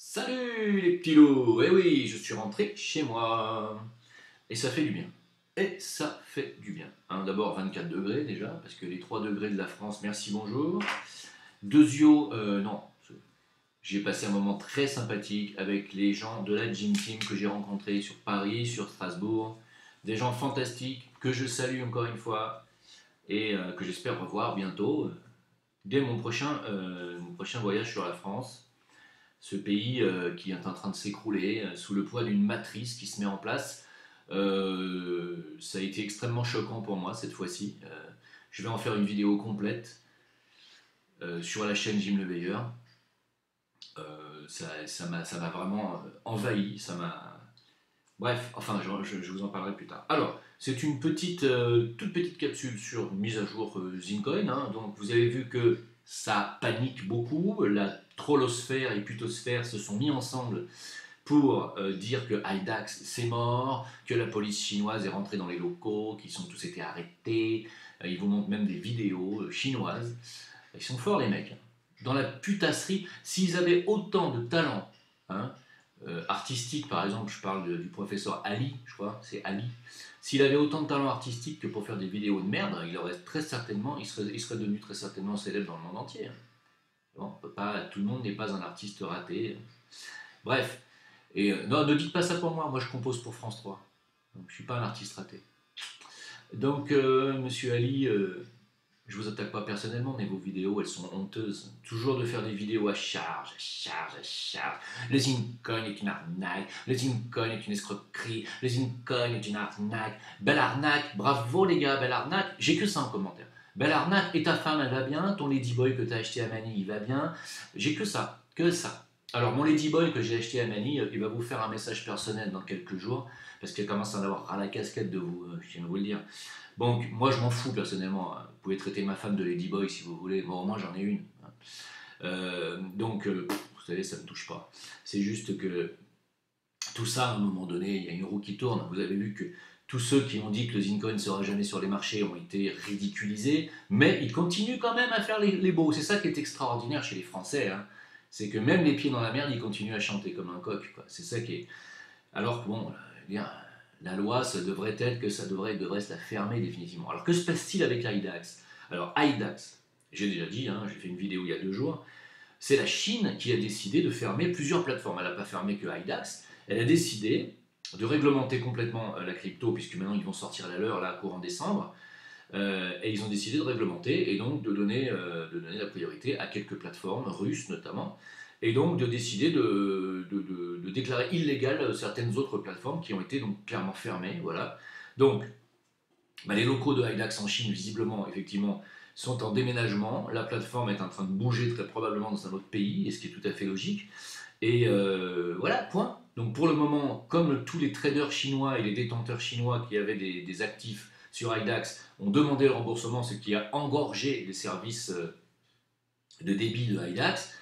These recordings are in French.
Salut les petits loups. Eh oui, je suis rentré chez moi. Et ça fait du bien. Et ça fait du bien. D'abord 24 degrés déjà, parce que les 3 degrés de la France, merci, bonjour. Deuxio, non. J'ai passé un moment très sympathique avec les gens de la Gym Team que j'ai rencontrés sur Paris, sur Strasbourg. Des gens fantastiques que je salue encore une fois et que j'espère revoir bientôt, dès mon prochain voyage sur la France. Ce pays qui est en train de s'écrouler sous le poids d'une matrice qui se met en place. Ça a été extrêmement choquant pour moi cette fois-ci. Je vais en faire une vidéo complète sur la chaîne Jim Le Veilleur. Ça m'a vraiment envahi. Bref, enfin, je vous en parlerai plus tard. Alors, c'est une toute petite capsule sur mise à jour Zincoin. Donc, vous avez vu que ça panique beaucoup. La trollosphère et putosphère se sont mis ensemble pour dire que Hidax c'est mort, que la police chinoise est rentrée dans les locaux, qu'ils ont tous été arrêtés. Ils vous montrent même des vidéos chinoises. Ils sont forts les mecs. Dans la putasserie, s'ils avaient autant de talent, hein, artistique, par exemple, je parle du professeur Ali, je crois, c'est Ali. S'il avait autant de talent artistique que pour faire des vidéos de merde, il serait devenu très certainement célèbre dans le monde entier. Bon, on peut pas, tout le monde n'est pas un artiste raté. Bref, et non, ne dites pas ça pour moi. Moi, je compose pour France 3. Donc, je suis pas un artiste raté. Donc, Monsieur Ali, je vous attaque pas personnellement, mais vos vidéos, elles sont honteuses. Toujours de faire des vidéos à charge, à charge, à charge. Le Zincoin est une arnaque, le Zincoin est une escroquerie, le Zincoin est une arnaque. Belle arnaque, bravo les gars, belle arnaque. J'ai que ça en commentaire. Belle arnaque, et ta femme, elle va bien, ton Ladyboy que tu as acheté à Manille, il va bien. J'ai que ça, que ça. Alors, mon Ladyboy que j'ai acheté à Manille, il va vous faire un message personnel dans quelques jours, parce qu'il commence à en avoir ras la casquette de vous, je tiens à vous le dire. Donc, moi, je m'en fous personnellement. Vous pouvez traiter ma femme de Ladyboy si vous voulez. Bon, moi, j'en ai une. Vous savez, ça ne me touche pas. C'est juste que tout ça, à un moment donné, il y a une roue qui tourne. Vous avez vu que tous ceux qui ont dit que le Zincoin ne sera jamais sur les marchés ont été ridiculisés, mais ils continuent quand même à faire les beaux. C'est ça qui est extraordinaire chez les Français. C'est que même les pieds dans la merde, ils continuent à chanter comme un coq. C'est ça qui est. Alors que bon, la loi, ça devrait être que devrait se la fermer définitivement. Alors que se passe-t-il avec Hidax? Alors Hidax, j'ai déjà dit, j'ai fait une vidéo il y a 2 jours, c'est la Chine qui a décidé de fermer plusieurs plateformes. Elle n'a pas fermé que Hidax, elle a décidé de réglementer complètement la crypto, puisque maintenant ils vont sortir la leur là courant décembre, et ils ont décidé de réglementer et donc de donner la priorité à quelques plateformes russes notamment, et donc de décider de déclarer illégales certaines autres plateformes qui ont été donc clairement fermées. Voilà. Donc, les locaux de Hidax en Chine, visiblement, effectivement, sont en déménagement. La plateforme est en train de bouger très probablement dans un autre pays, et ce qui est tout à fait logique. Et voilà, point. Donc pour le moment, comme tous les traders chinois et les détenteurs chinois qui avaient des actifs sur Hidax ont demandé le remboursement, ce qui a engorgé les services de débit de Hidax,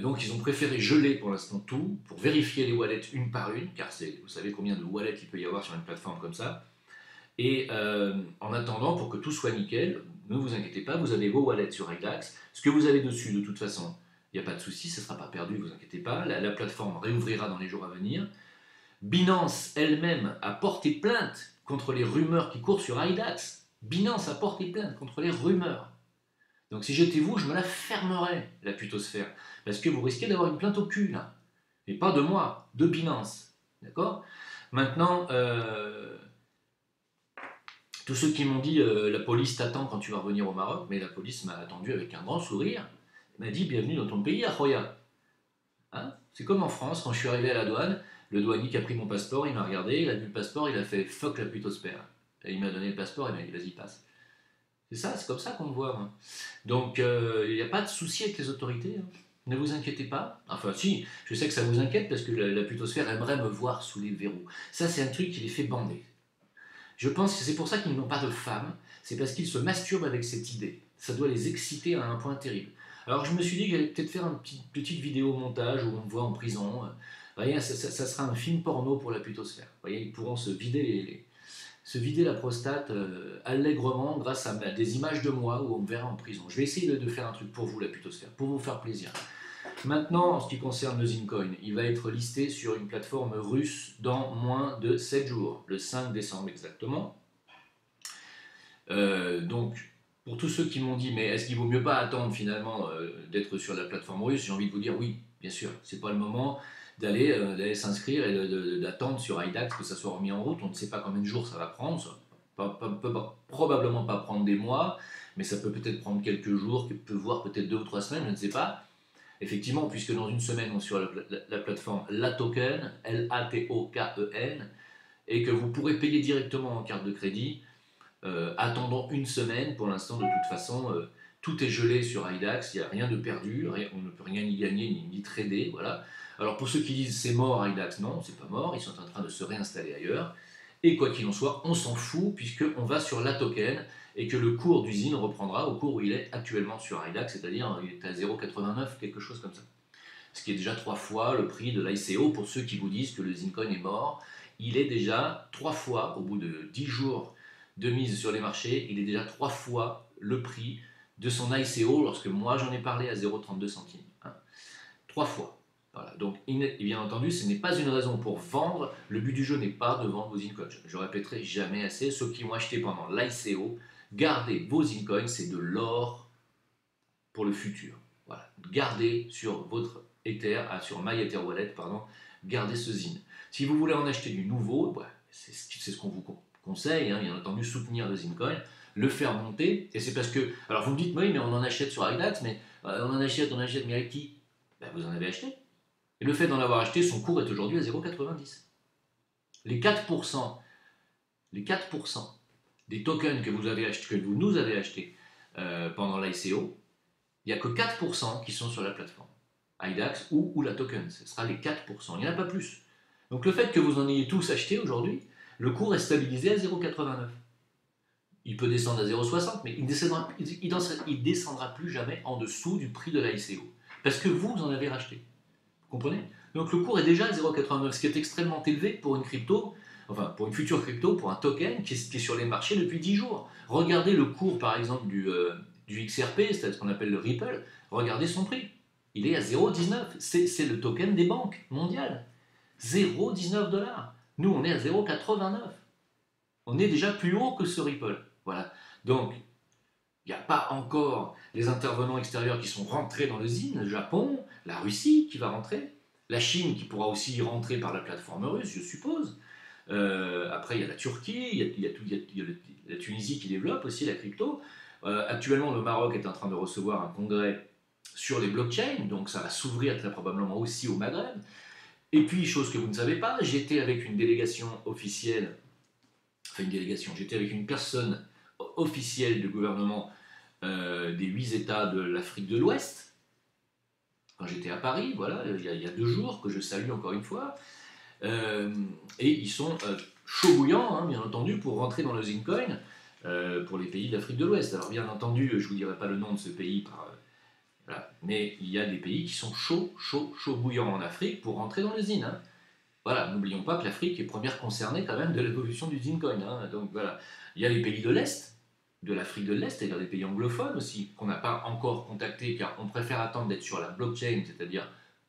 donc ils ont préféré geler pour l'instant tout, pour vérifier les wallets une par une, car vous savez combien de wallets il peut y avoir sur une plateforme comme ça. Et en attendant, pour que tout soit nickel, ne vous inquiétez pas, vous avez vos wallets sur Hidax. Ce que vous avez dessus, de toute façon, il n'y a pas de souci, ça ne sera pas perdu, ne vous inquiétez pas. La plateforme réouvrira dans les jours à venir. Binance elle-même a porté plainte contre les rumeurs qui courent sur Hidax. Binance a porté plainte contre les rumeurs. Donc si j'étais vous, je me la fermerais, la putosphère. Parce que vous risquez d'avoir une plainte au cul, là. Et pas de moi, de Binance. D'accord? Maintenant, tous ceux qui m'ont dit la police t'attend quand tu vas revenir au Maroc, mais la police m'a attendu avec un grand sourire. Elle m'a dit bienvenue dans ton pays, Akhoya. C'est comme en France, quand je suis arrivé à la douane, le douanier qui a pris mon passeport, il m'a regardé, il a vu le passeport, il a fait fuck la putosphère. Et il m'a donné le passeport, il m'a dit vas-y passe. C'est ça, c'est comme ça qu'on me voit. Donc il n'y a pas de souci avec les autorités. Ne vous inquiétez pas. Enfin si, je sais que ça vous inquiète parce que la putosphère aimerait me voir sous les verrous. Ça c'est un truc qui les fait bander. Je pense que c'est pour ça qu'ils n'ont pas de femmes, c'est parce qu'ils se masturbent avec cette idée. Ça doit les exciter à un point terrible. Alors je me suis dit que j'allais peut-être faire une petite vidéo montage où on me voit en prison. Vous voyez, ça sera un film porno pour la putosphère. Vous voyez, ils pourront se vider la prostate allègrement grâce à des images de moi où on me verra en prison. Je vais essayer de faire un truc pour vous, la putosphère, pour vous faire plaisir. Maintenant, en ce qui concerne le Zincoin, il va être listé sur une plateforme russe dans moins de 7 jours, le 5 décembre exactement. Donc, pour tous ceux qui m'ont dit, mais est-ce qu'il vaut mieux pas attendre finalement d'être sur la plateforme russe, j'ai envie de vous dire oui, bien sûr, c'est pas le moment d'aller s'inscrire et d'attendre sur IDAX que ça soit remis en route. On ne sait pas combien de jours ça va prendre, ça peut probablement pas prendre des mois, mais ça peut peut-être prendre quelques jours, voire peut-être 2 ou 3 semaines, je ne sais pas. Effectivement, puisque dans une semaine on est sur la plateforme LATOKEN, LATOKEN, et que vous pourrez payer directement en carte de crédit. Attendons une semaine, pour l'instant de toute façon, tout est gelé sur IDAX, il n'y a rien de perdu, on ne peut rien y gagner ni trader, voilà. Alors pour ceux qui disent c'est mort IDAX, non, c'est pas mort, ils sont en train de se réinstaller ailleurs, et quoi qu'il en soit, on s'en fout puisqu'on va sur la token et que le cours d'usine reprendra au cours où il est actuellement sur IDAX, c'est-à-dire il est à 0,89, quelque chose comme ça. Ce qui est déjà 3 fois le prix de l'ICO pour ceux qui vous disent que le Zincoin est mort. Il est déjà 3 fois, au bout de 10 jours de mise sur les marchés, il est déjà 3 fois le prix de son ICO lorsque moi j'en ai parlé à 0,32 centimes. Hein. 3 fois. Voilà. Donc, bien entendu, ce n'est pas une raison pour vendre. Le but du jeu n'est pas de vendre vos Zincoins. Je répéterai jamais assez. Ceux qui ont acheté pendant l'ICO, gardez vos Zincoins, c'est de l'or pour le futur. Voilà. Gardez sur votre Ether, sur MyEtherWallet, pardon, gardez ce ZIN. Si vous voulez en acheter du nouveau, bah, c'est ce qu'on vous conseille, hein, bien entendu, soutenir le Zincoin, le faire monter, et c'est parce que, alors vous me dites, oui, mais on en achète sur IDAX, mais on en achète, mais avec qui? Ben, vous en avez acheté. Et le fait d'en avoir acheté, son cours est aujourd'hui à 0,90. Les 4%, les 4% des tokens que vous nous avez achetés pendant l'ICO, il n'y a que 4% qui sont sur la plateforme IDAX ou la token. Ce sera les 4%. Il n'y en a pas plus. Donc le fait que vous en ayez tous acheté aujourd'hui, le cours est stabilisé à 0,89. Il peut descendre à 0,60, mais il ne descendra plus jamais en dessous du prix de la ICO. Parce que vous en avez racheté. Vous comprenez? Donc le cours est déjà à 0,89, ce qui est extrêmement élevé pour une crypto, enfin pour une future crypto, pour un token qui est sur les marchés depuis 10 jours. Regardez le cours par exemple du XRP, c'est ce qu'on appelle le Ripple, regardez son prix. Il est à 0,19. C'est le token des banques mondiales. 0,19 $. Nous, on est à 0,89. On est déjà plus haut que ce Ripple. Voilà. Donc, il n'y a pas encore les intervenants extérieurs qui sont rentrés dans le ZIN, le Japon, la Russie qui va rentrer, la Chine qui pourra aussi y rentrer par la plateforme russe, je suppose. Après, il y a la Turquie, il y a la Tunisie qui développe aussi la crypto. Actuellement, le Maroc est en train de recevoir un congrès sur les blockchains, donc ça va s'ouvrir très probablement aussi au Maghreb. Et puis, chose que vous ne savez pas, j'étais avec une délégation officielle, enfin une délégation, j'étais avec une personne officielle du gouvernement des 8 États de l'Afrique de l'Ouest, quand j'étais à Paris, voilà, il y a 2 jours, que je salue encore une fois, et ils sont chauds bouillants, hein, bien entendu, pour rentrer dans le Zincoin pour les pays d'Afrique de l'Ouest. Alors bien entendu, je ne vous dirai pas le nom de ce pays, voilà, mais il y a des pays qui sont chauds bouillants en Afrique pour rentrer dans le Zin. Hein. Voilà, n'oublions pas que l'Afrique est première concernée quand même de l'évolution du Zincoin. Hein. Donc voilà, il y a les pays de l'Est, de l'Afrique de l'Est, c'est-à-dire des pays anglophones aussi, qu'on n'a pas encore contactés, car on préfère attendre d'être sur la blockchain, c'est-à-dire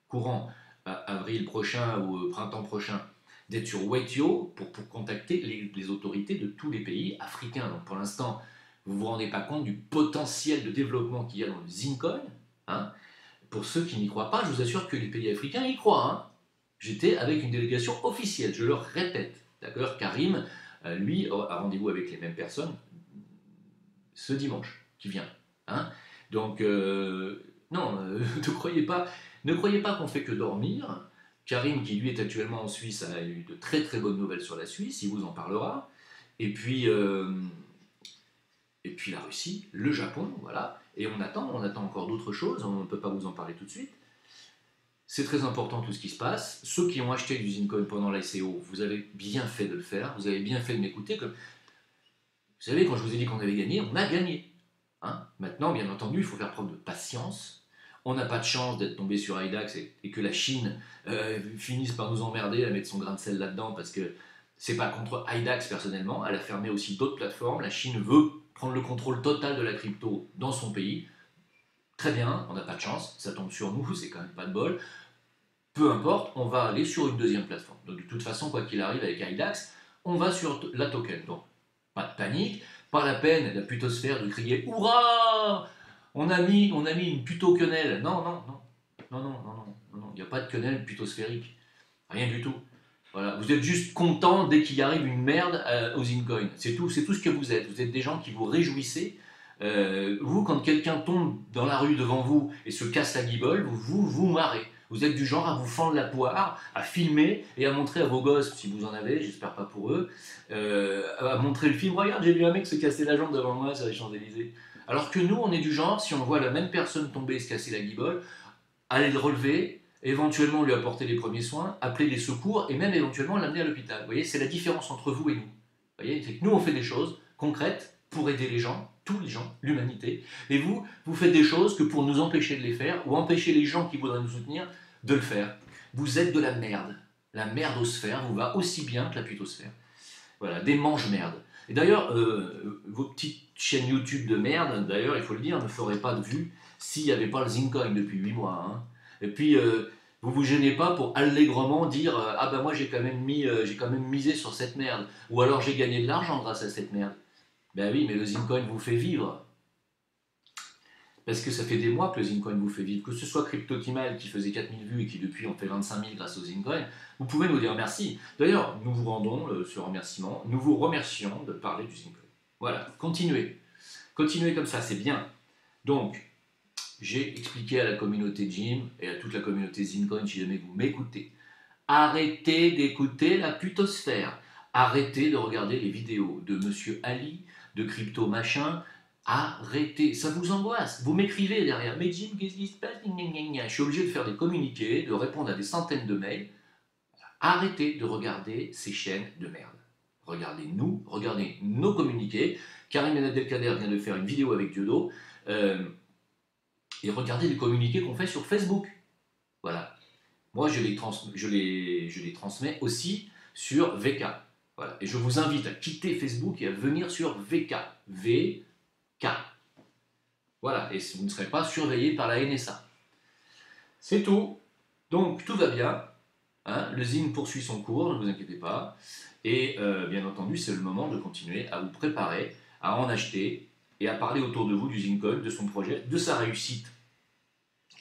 courant avril prochain ou printemps prochain, d'être sur Waitio pour contacter les autorités de tous les pays africains. Donc pour l'instant, vous ne vous rendez pas compte du potentiel de développement qu'il y a dans le Zincoin. Hein. Pour ceux qui n'y croient pas, je vous assure que les pays africains y croient. Hein. J'étais avec une délégation officielle, je le répète. D'accord, Karim, lui, a rendez-vous avec les mêmes personnes ce dimanche qui vient. Hein. Donc, non, ne croyez pas qu'on fait que dormir. Karim, qui lui est actuellement en Suisse, a eu de très très bonnes nouvelles sur la Suisse, il vous en parlera. Et puis la Russie, le Japon, voilà. Et on attend encore d'autres choses, on ne peut pas vous en parler tout de suite. C'est très important tout ce qui se passe. Ceux qui ont acheté du Zincoin pendant l'ICO, vous avez bien fait de le faire, vous avez bien fait de m'écouter. Vous savez, quand je vous ai dit qu'on avait gagné, on a gagné. Hein. Maintenant, bien entendu, il faut faire preuve de patience. On n'a pas de chance d'être tombé sur IDAX et que la Chine finisse par nous emmerder à mettre son grain de sel là-dedans, parce que c'est pas contre IDAX personnellement, elle a fermé aussi d'autres plateformes. La Chine veut prendre le contrôle total de la crypto dans son pays. Très bien, on n'a pas de chance, ça tombe sur nous, c'est quand même pas de bol. Peu importe, on va aller sur une deuxième plateforme. Donc de toute façon, quoi qu'il arrive avec IDAX, on va sur la token. Donc pas de panique, pas la peine, la putosphère, de crier Hurrah, on a mis une puto-quenelle. Non, non, non, non, non, non, non, non, il n'y a pas de quenelle putosphérique. Rien du tout. Voilà. Vous êtes juste content dès qu'il arrive une merde aux Incoins. C'est tout ce que vous êtes. Vous êtes des gens qui vous réjouissez. Vous, quand quelqu'un tombe dans la rue devant vous et se casse la guibole, vous marrez. Vous êtes du genre à vous fendre la poire, à filmer et à montrer à vos gosses, si vous en avez, j'espère pas pour eux, à montrer le film. Regarde, j'ai vu un mec se casser la jambe devant moi sur les Champs-Élysées. Alors que nous, on est du genre, si on voit la même personne tomber et se casser la guibole, aller le relever, éventuellement lui apporter les premiers soins, appeler les secours et même éventuellement l'amener à l'hôpital. Vous voyez, c'est la différence entre vous et nous. Vous voyez, c'est que nous, on fait des choses concrètes pour aider les gens, tous les gens, l'humanité, et vous, vous faites des choses que pour nous empêcher de les faire, ou empêcher les gens qui voudraient nous soutenir de le faire. Vous êtes de la merde. La merdosphère vous va aussi bien que la putosphère. Voilà, des mange-merdes. Et d'ailleurs, vos petites chaînes YouTube de merde, d'ailleurs, il faut le dire, ne feraient pas de vues s'il n'y avait pas le Zincoin depuis 8 mois. Hein. Et puis, vous vous gênez pas pour allègrement dire ah ben moi j'ai quand même misé sur cette merde, ou alors j'ai gagné de l'argent grâce à cette merde. Ben oui, mais le Zincoin vous fait vivre. Parce que ça fait des mois que le Zincoin vous fait vivre. Que ce soit CryptoTimal qui faisait 4000 vues et qui depuis en fait 25 000 grâce au Zincoin, vous pouvez nous dire merci. D'ailleurs, nous vous rendons ce remerciement. Nous vous remercions de parler du Zincoin. Voilà, continuez. Continuez comme ça, c'est bien. Donc, j'ai expliqué à la communauté Jim et à toute la communauté Zincoin, si jamais vous m'écoutez, arrêtez d'écouter la putosphère. Arrêtez de regarder les vidéos de Monsieur Ali, de Crypto Machin. Arrêtez, ça vous angoisse. Vous m'écrivez derrière. Mais Jim, qu'est-ce qui se passe? Je suis obligé de faire des communiqués, de répondre à des centaines de mails. Arrêtez de regarder ces chaînes de merde. Regardez-nous, regardez nos communiqués. Karim Ben Abdelkader vient de faire une vidéo avec Diodo. Et regardez les communiqués qu'on fait sur Facebook. Voilà. Moi, je les transmets aussi sur VK. Voilà. Et je vous invite à quitter Facebook et à venir sur VK. VK. Voilà. Et vous ne serez pas surveillé par la NSA. C'est tout. Donc, tout va bien. Hein, le Zine poursuit son cours, ne vous inquiétez pas. Et bien entendu, c'est le moment de continuer à vous préparer, à en acheter et à parler autour de vous du Zincoin, de son projet, de sa réussite,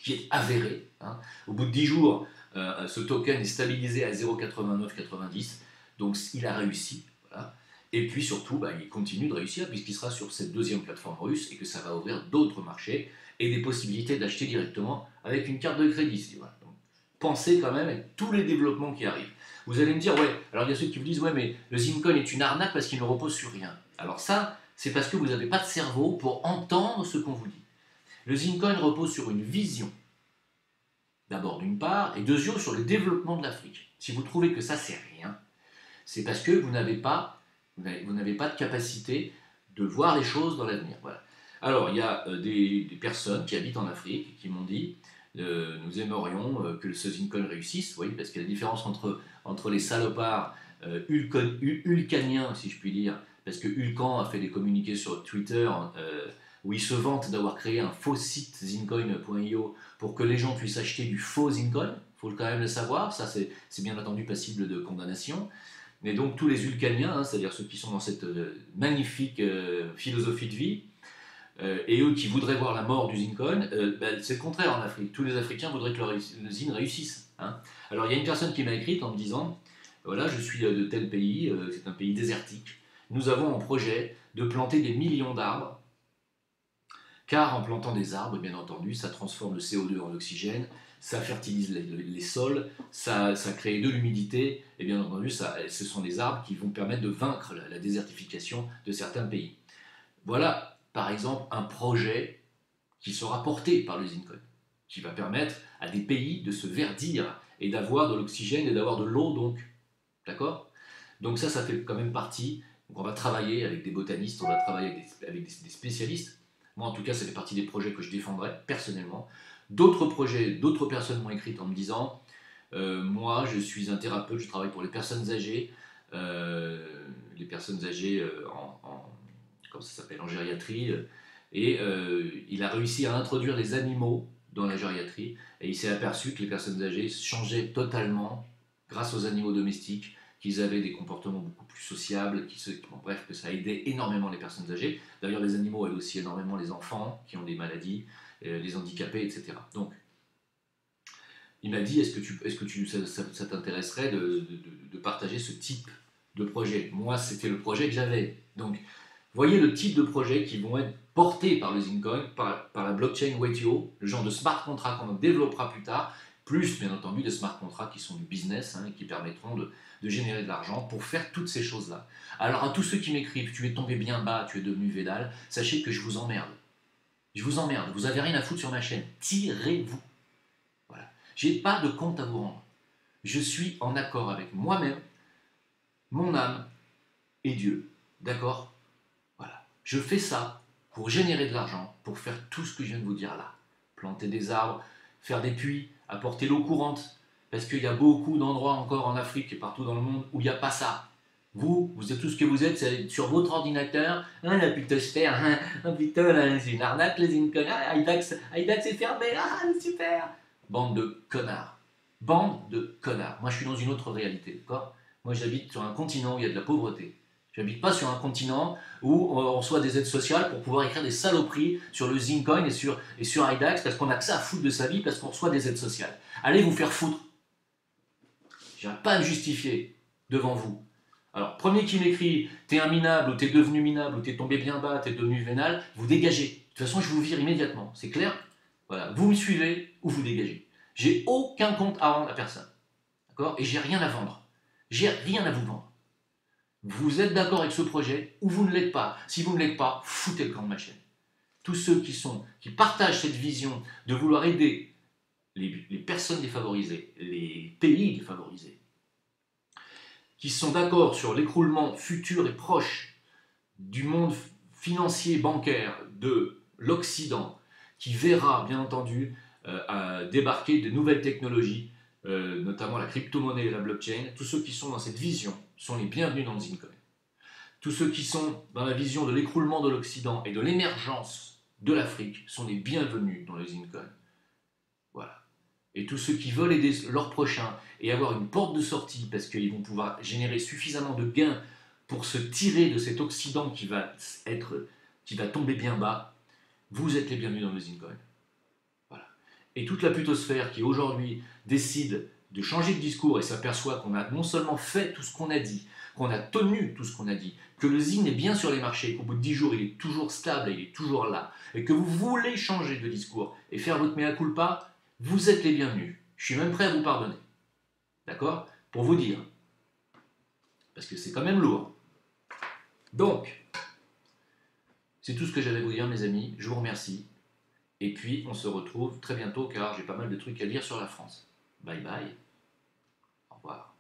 qui est avérée. Hein. Au bout de 10 jours, ce token est stabilisé à 0,8990, donc il a réussi. Voilà. Et puis surtout, il continue de réussir puisqu'il sera sur cette deuxième plateforme russe et que ça va ouvrir d'autres marchés et des possibilités d'acheter directement avec une carte de crédit. Voilà. Donc, pensez quand même à tous les développements qui arrivent. Vous allez me dire, ouais, alors il y a ceux qui vous disent, ouais, mais le Zincoin est une arnaque parce qu'il ne repose sur rien. Alors ça, c'est parce que vous n'avez pas de cerveau pour entendre ce qu'on vous dit. Le Zincoin repose sur une vision, d'abord d'une part, et deuxièmement sur le développement de l'Afrique. Si vous trouvez que ça, c'est rien, c'est parce que vous n'avez pas de capacité de voir les choses dans l'avenir. Voilà. Alors, il y a des personnes qui habitent en Afrique qui m'ont dit nous aimerions que ce Zincoin réussisse, oui, parce qu'il y a la différence entre les salopards hulkaniens, si je puis dire, parce que Hulkan a fait des communiqués sur Twitter où il se vante d'avoir créé un faux site zincoin.io pour que les gens puissent acheter du faux Zincoin. Il faut quand même le savoir, ça c'est bien entendu passible de condamnation. Mais donc tous les Hulkaniens, hein, c'est-à-dire ceux qui sont dans cette magnifique philosophie de vie, et eux qui voudraient voir la mort du Zincoin, c'est le contraire en Afrique. Tous les Africains voudraient que le Zin réussisse. Hein. Alors il y a une personne qui m'a écrit en me disant, voilà, je suis de tel pays, c'est un pays désertique, nous avons en projet de planter des millions d'arbres, car en plantant des arbres, bien entendu, ça transforme le CO2 en oxygène, ça fertilise les sols, ça crée de l'humidité, et bien entendu, ce sont des arbres qui vont permettre de vaincre la désertification de certains pays. Voilà, par exemple, un projet qui sera porté par le Zincoin, qui va permettre à des pays de se verdir et d'avoir de l'oxygène et d'avoir de l'eau, donc. D'accord? Donc ça fait quand même partie. Donc on va travailler avec des botanistes, on va travailler avec des spécialistes. Moi, en tout cas, ça fait partie des projets que je défendrai personnellement. D'autres projets, d'autres personnes m'ont écrit en me disant moi, je suis un thérapeute, je travaille pour les personnes âgées, comment ça s'appelle, en gériatrie, Et il a réussi à introduire les animaux dans la gériatrie, et il s'est aperçu que les personnes âgées changeaient totalement grâce aux animaux domestiques, qu'ils avaient des comportements beaucoup plus sociables, bon, bref, que ça aidait énormément les personnes âgées. D'ailleurs, les animaux aident aussi énormément les enfants qui ont des maladies, les handicapés, etc. Donc, il m'a dit, ça t'intéresserait de partager ce type de projet? Moi, c'était le projet que j'avais. Donc, voyez le type de projet qui vont être portés par le Zincoin, par la blockchain Waitio, le genre de smart contract qu'on développera plus tard, plus bien entendu des smart contracts qui sont du business, hein, qui permettront de générer de l'argent pour faire toutes ces choses-là. Alors à tous ceux qui m'écrivent, tu es tombé bien bas, tu es devenu Védal, sachez que je vous emmerde. Je vous emmerde, vous avez rien à foutre sur ma chaîne. Tirez-vous. Voilà. J'ai pas de compte à vous rendre. Je suis en accord avec moi-même, mon âme et Dieu. D'accord? Voilà. Je fais ça pour générer de l'argent, pour faire tout ce que je viens de vous dire là. Planter des arbres, faire des puits, apporter l'eau courante. Parce qu'il y a beaucoup d'endroits encore en Afrique et partout dans le monde où il n'y a pas ça. Vous êtes tout ce que vous êtes, c'est sur votre ordinateur. Ah, la putosphère, ah, putain, là, c'est une arnaque, les Incons. Ah, Idax est fermé, ah, super. Bande de connards. Bande de connards. Moi, je suis dans une autre réalité, d'accord? Moi, j'habite sur un continent où il y a de la pauvreté. Je n'habite pas sur un continent où on reçoit des aides sociales pour pouvoir écrire des saloperies sur le Zincoin et sur IDAX parce qu'on n'a que ça à foutre de sa vie parce qu'on reçoit des aides sociales. Allez vous faire foutre. Je n'arrive pas à me justifier devant vous. Alors, premier qui m'écrit, t'es un minable, ou t'es devenu minable, ou t'es tombé bien bas, t'es devenu vénal, vous dégagez. De toute façon, je vous vire immédiatement. C'est clair? Voilà, vous me suivez ou vous dégagez. J'ai aucun compte à rendre à personne. D'accord? Et j'ai rien à vendre. J'ai rien à vous vendre. Vous êtes d'accord avec ce projet ou vous ne l'êtes pas. Si vous ne l'êtes pas, foutez le camp de ma chaîne. Tous ceux qui partagent cette vision de vouloir aider les personnes défavorisées, les pays défavorisés, qui sont d'accord sur l'écroulement futur et proche du monde financier bancaire de l'Occident, qui verra bien entendu débarquer de nouvelles technologies, notamment la crypto-monnaie et la blockchain. Tous ceux qui sont dans cette vision sont les bienvenus dans le Zincoin. Tous ceux qui sont dans la vision de l'écroulement de l'Occident et de l'émergence de l'Afrique sont les bienvenus dans le Zincoin. Voilà. Et tous ceux qui veulent aider leurs prochains et avoir une porte de sortie parce qu'ils vont pouvoir générer suffisamment de gains pour se tirer de cet Occident qui va tomber bien bas, vous êtes les bienvenus dans le Zincoin. Voilà. Et toute la putosphère qui aujourd'hui décide de changer de discours et s'aperçoit qu'on a non seulement fait tout ce qu'on a dit, qu'on a tenu tout ce qu'on a dit, que le Zine est bien sur les marchés, qu'au bout de 10 jours il est toujours stable et il est toujours là, et que vous voulez changer de discours et faire votre mea culpa, vous êtes les bienvenus. Je suis même prêt à vous pardonner. D'accord? Pour vous dire. Parce que c'est quand même lourd. Donc, c'est tout ce que j'avais à vous dire, mes amis. Je vous remercie. Et puis, on se retrouve très bientôt car j'ai pas mal de trucs à dire sur la France. Bye bye. Au revoir.